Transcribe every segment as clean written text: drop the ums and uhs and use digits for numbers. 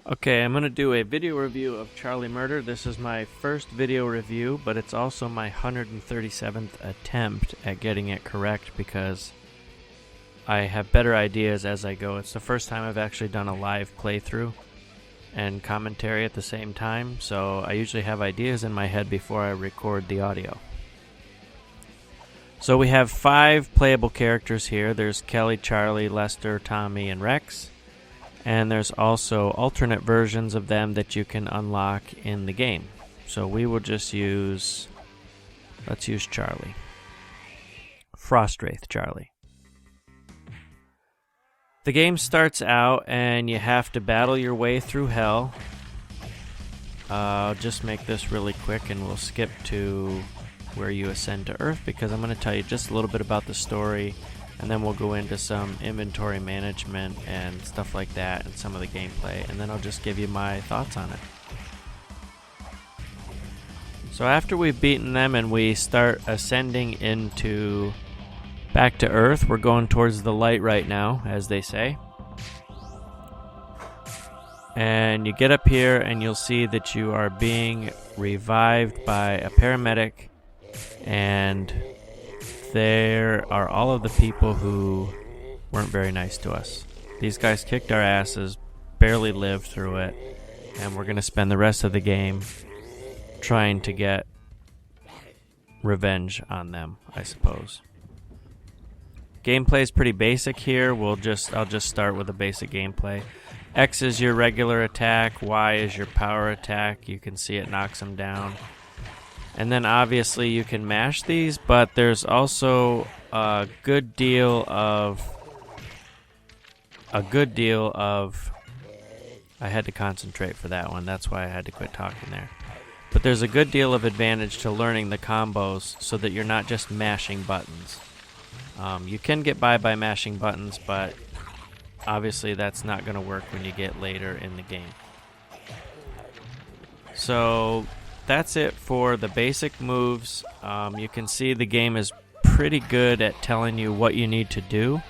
Okay, I'm going to do a video review of Charlie Murder. This is my first video review, but it's also my 137th attempt at getting it correct because I have better ideas as I go. It's the first time I've actually done a live playthrough and commentary at the same time, so I usually have ideas in my head before I record the audio. So we have 5 playable characters here. There's Kelly, Charlie, Lester, Tommy, and Rex. And there's also alternate versions of them that you can unlock in the game. So we will just use, let's use Charlie. Frostwraith Charlie. The game starts out and you have to battle your way through hell. I'll just make this really quick and we'll skip to where you ascend to Earth because I'm going to tell you just a little bit about the story. And then we'll go into some inventory management and stuff like that and some of the gameplay. And then I'll just give you my thoughts on it. So after we've beaten them and we start ascending into back to Earth, we're going towards the light right now, as they say. And you get up here and you'll see that you are being revived by a paramedic, and there are all of the people who weren't very nice to us. These guys kicked our asses, barely lived through it, and we're going to spend the rest of the game trying to get revenge on them, I suppose. Gameplay is pretty basic here. I'll just start with the basic gameplay. X is your regular attack, Y is your power attack. You can see it knocks them down. And then obviously you can mash these, but there's also a good deal of I had to concentrate for that one. That's why I had to quit talking there. But there's a good deal of advantage to learning the combos so that you're not just mashing buttons. You can get by mashing buttons, but obviously that's not going to work when you get later in the game. So that's it for the basic moves. You can see the game is pretty good at telling you what you need to do.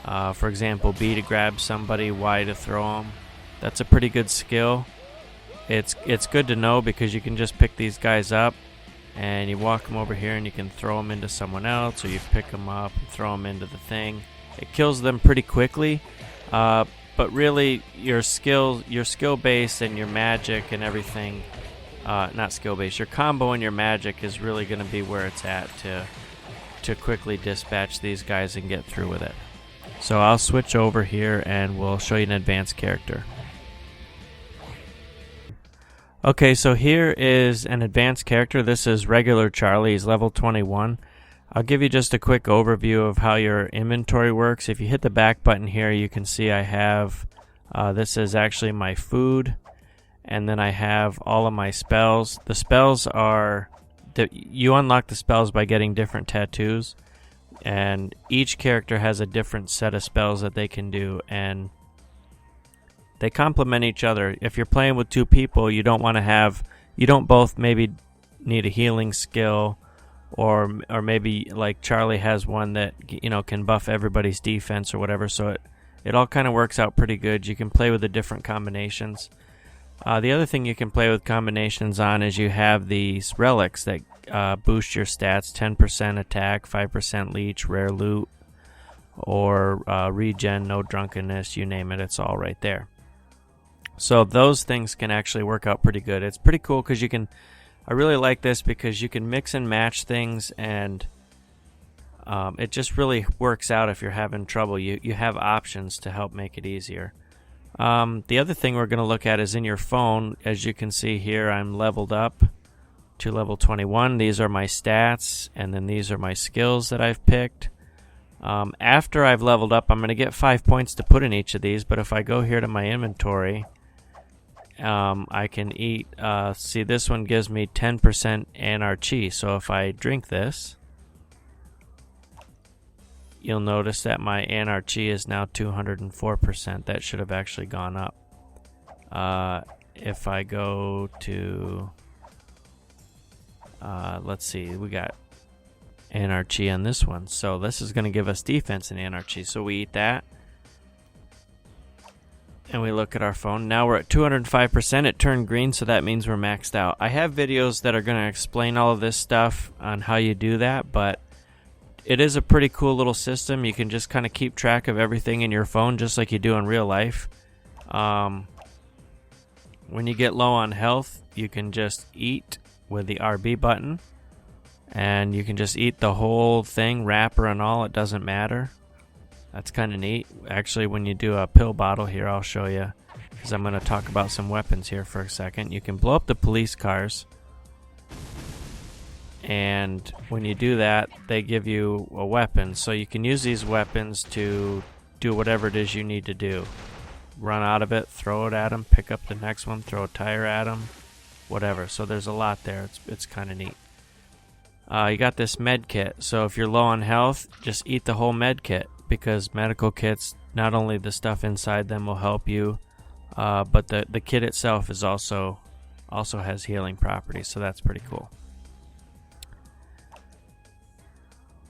For example, B to grab somebody, Y to throw them. That's a pretty good skill. It's good to know because you can just pick these guys up and you walk them over here and you can throw them into someone else, or you pick them up and throw them into the thing. It kills them pretty quickly. But really, your skill base and your magic and everything. Not skill based. Your combo and your magic is really going to be where it's at to quickly dispatch these guys and get through with it. So I'll switch over here and we'll show you an advanced character. Okay, so here is an advanced character. This is regular Charlie. He's level 21. I'll give you just a quick overview of how your inventory works. If you hit the back button here, you can see I have this is actually my food. And then I have all of my spells. The spells are you unlock the spells by getting different tattoos, and each character has a different set of spells that they can do, and they complement each other. If you're playing with 2 people, you don't both maybe need a healing skill, or maybe like Charlie has one that can buff everybody's defense or whatever. So it all kind of works out pretty good. You can play with the different combinations. The other thing you can play with combinations on is you have these relics that boost your stats, 10% attack, 5% leech, rare loot, or regen, no drunkenness, you name it, it's all right there. So those things can actually work out pretty good. It's pretty cool because I really like this because you can mix and match things, and it just really works out if you're having trouble. You have options to help make it easier. The other thing we're going to look at is in your phone. As you can see here, I'm leveled up to level 21. These are my stats, and then these are my skills that I've picked. After I've leveled up, I'm going to get 5 points to put in each of these, but if I go here to my inventory, I can eat, see, this one gives me 10% anarchy, so if I drink this, you'll notice that my anarchy is now 204%. That should have actually gone up. If I go to, let's see, we got anarchy on this one. So this is going to give us defense and anarchy. So we eat that. and we look at our phone. Now we're at 205%. It turned green, so that means we're maxed out. I have videos that are going to explain all of this stuff on how you do that, but it is a pretty cool little system. You can just kind of keep track of everything in your phone just like you do in real life. When you get low on health, you can just eat with the RB button, and you can just eat the whole thing, wrapper and all. It doesn't matter. That's kind of neat. Actually, when you do a pill bottle here, I'll show you, because I'm going to talk about some weapons here for a second. You can blow up the police cars, and when you do that, they give you a weapon. So you can use these weapons to do whatever it is you need to do. Run out of it, throw it at them, pick up the next one, throw a tire at them, whatever. So there's a lot there. It's kind of neat. You got this med kit. So if you're low on health, just eat the whole med kit, because medical kits, not only the stuff inside them will help you, but the kit itself is also has healing properties, so that's pretty cool.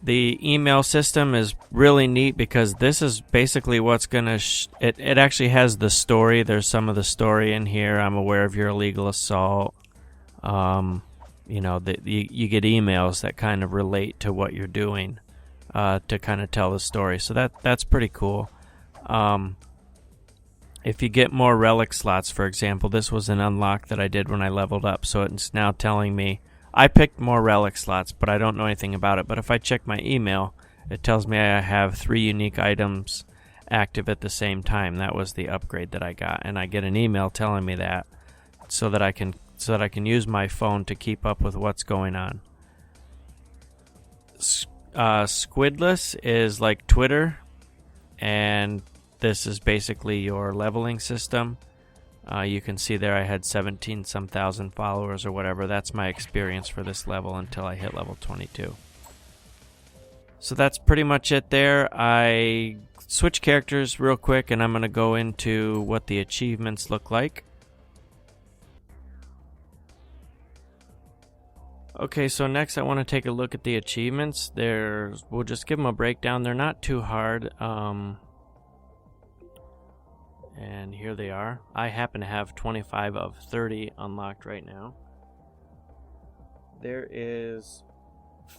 The email system is really neat, because this is basically what's gonna it actually has the story. There's some of the story in here. I'm aware of your illegal assault. You know, you get emails that kind of relate to what you're doing, to kind of tell the story. So that's pretty cool. If you get more relic slots, for example, this was an unlock that I did when I leveled up, so it's now telling me I picked more relic slots, but I don't know anything about it. But if I check my email, it tells me I have 3 unique items active at the same time. That was the upgrade that I got, and I get an email telling me that, so that I can use my phone to keep up with what's going on. Squidless is like Twitter, and this is basically your leveling system. You can see there I had 17-some thousand followers or whatever. That's my experience for this level until I hit level 22. So that's pretty much it there. I switch characters real quick, and I'm going to go into what the achievements look like. Okay, so next I want to take a look at the achievements. We'll just give them a breakdown. They're not too hard. And here they are. I happen to have 25 of 30 unlocked right now. There is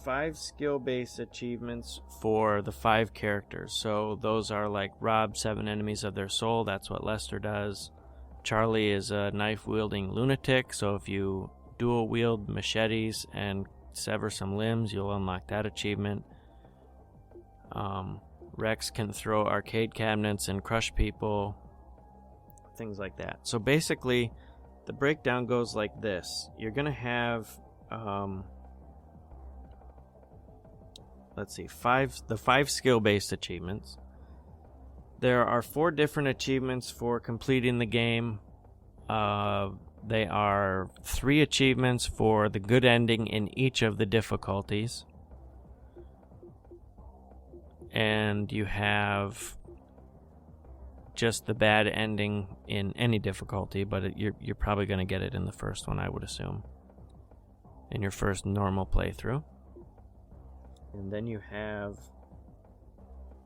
5 skill-based achievements for the 5 characters. So those are like rob 7 enemies of their soul. That's what Lester does. Charlie is a knife-wielding lunatic. So if you dual-wield machetes and sever some limbs, you'll unlock that achievement. Rex can throw arcade cabinets and crush people. Things like that. So basically, the breakdown goes like this. You're going to have, let's see, the 5 skill-based achievements. There are 4 different achievements for completing the game. They are 3 achievements for the good ending in each of the difficulties. And you have just the bad ending in any difficulty, but you're probably going to get it in the first one, I would assume, in your first normal playthrough. And then you have,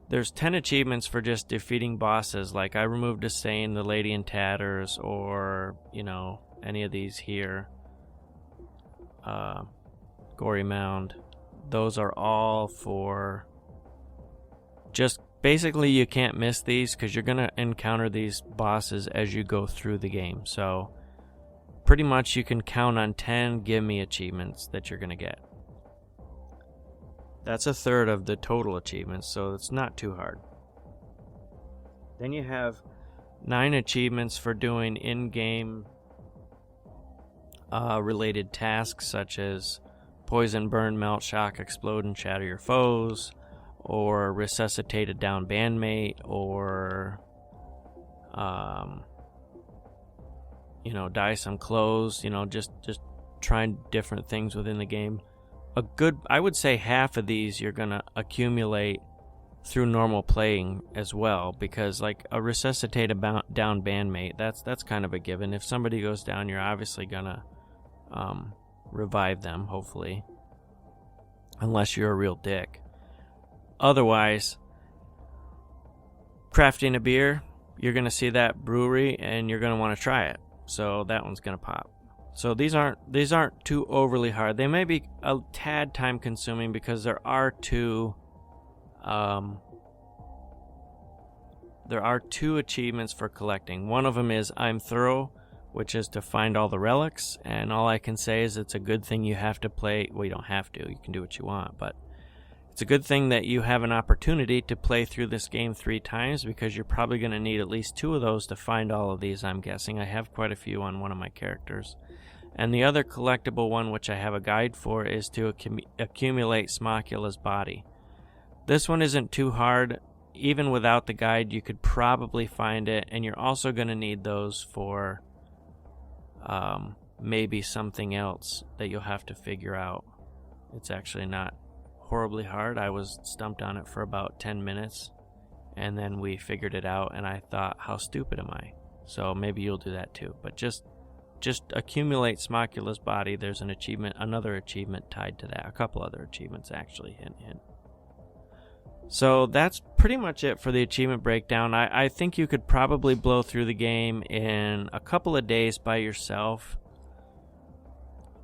there's 10 achievements for just defeating bosses, like I removed a stain, the Lady in Tatters, or, you know, any of these here, Gory Mound. Those are all for just basically, you can't miss these, because you're going to encounter these bosses as you go through the game. So pretty much you can count on 10 gimme achievements that you're going to get. That's a third of the total achievements, so it's not too hard. Then you have 9 achievements for doing in-game related tasks, such as poison, burn, melt, shock, explode, and shatter your foes, or resuscitate a down bandmate, or you know, dye some clothes, you know, just trying different things within the game. I would say half of these you're gonna accumulate through normal playing as well, because like a resuscitate a down bandmate, that's kind of a given. If somebody goes down, you're obviously gonna revive them, hopefully, unless you're a real dick. Otherwise, crafting a beer, you're going to see that brewery and you're going to want to try it. So that one's going to pop. So these aren't too overly hard. They may be a tad time consuming because there are two achievements for collecting. One of them is I'm thorough, which is to find all the relics, and all I can say is it's a good thing you have to play. Well, you don't have to. You can do what you want, but it's a good thing that you have an opportunity to play through this game 3 times, because you're probably going to need at least 2 of those to find all of these, I'm guessing. I have quite a few on one of my characters. And the other collectible one, which I have a guide for, is to accumulate Smocula's body. This one isn't too hard. Even without the guide, you could probably find it, and you're also going to need those for maybe something else that you'll have to figure out. It's actually not horribly hard. I was stumped on it for about 10 minutes, and then we figured it out, and I thought, how stupid am I? So maybe you'll do that too. But just accumulate Smocula's body. There's an achievement, another achievement tied to that. A couple other achievements, actually. Hint, hint. So that's pretty much it for the achievement breakdown. I think you could probably blow through the game in a couple of days by yourself.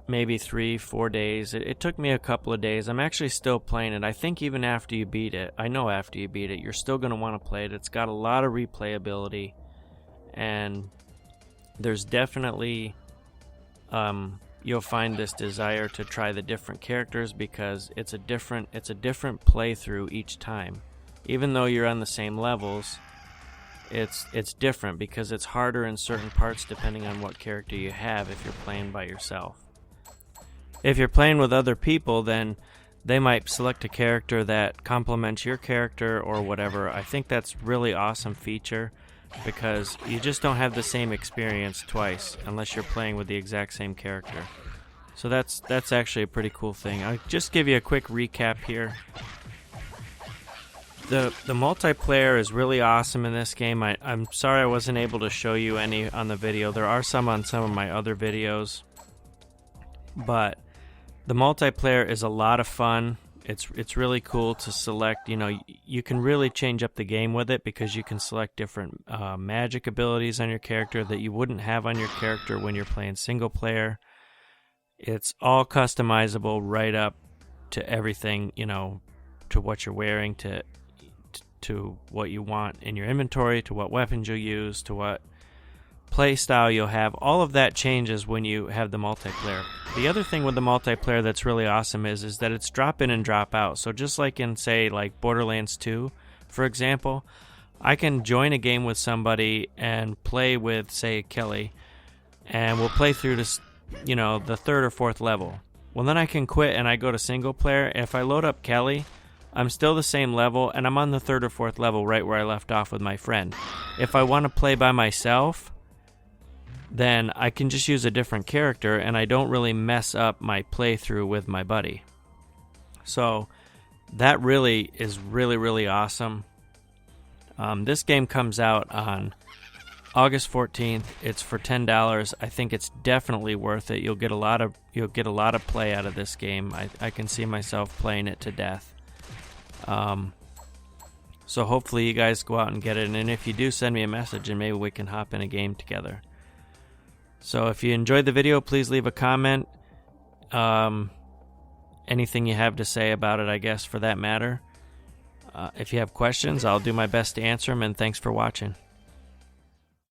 Maybe 3-4 days. It took me a couple of days. I'm actually still playing it. I think even after you beat it, I know after you beat it, you're still going to want to play it. It's got a lot of replayability, and there's definitely you'll find this desire to try the different characters, because it's a different playthrough each time. Even though you're on the same levels, it's different because it's harder in certain parts depending on what character you have if you're playing by yourself. If you're playing with other people, then they might select a character that complements your character or whatever. I think that's really awesome feature, because you just don't have the same experience twice unless you're playing with the exact same character. So that's actually a pretty cool thing. I'll just give you a quick recap here. The multiplayer is really awesome in this game. I'm sorry I wasn't able to show you any on the video. There are some on some of my other videos, but the multiplayer is a lot of fun. It's really cool to select. You can really change up the game with it, because you can select different magic abilities on your character that you wouldn't have on your character when you're playing single player. It's all customizable right up to everything, to what you're wearing, to what you want in your inventory, to what weapons you'll use, to what play style you'll have. All of that changes when you have the multiplayer. The other thing with the multiplayer that's really awesome is that it's drop in and drop out. So just like in, say, like Borderlands 2, for example, I can join a game with somebody and play with, say, Kelly, and we'll play through this, the 3rd or 4th level. Well, then I can quit and I go to single player. If I load up Kelly, I'm still the same level, and I'm on the 3rd or 4th level right where I left off with my friend. If I want to play by myself, then I can just use a different character, and I don't really mess up my playthrough with my buddy. So that really is really, really awesome. This game comes out on August 14th. It's for $10. I think it's definitely worth it. You'll get a lot of play out of this game. I can see myself playing it to death. So hopefully you guys go out and get it, and if you do, send me a message and maybe we can hop in a game together. So if you enjoyed the video, please leave a comment. Anything you have to say about it, I guess, for that matter. If you have questions, I'll do my best to answer them, and thanks for watching.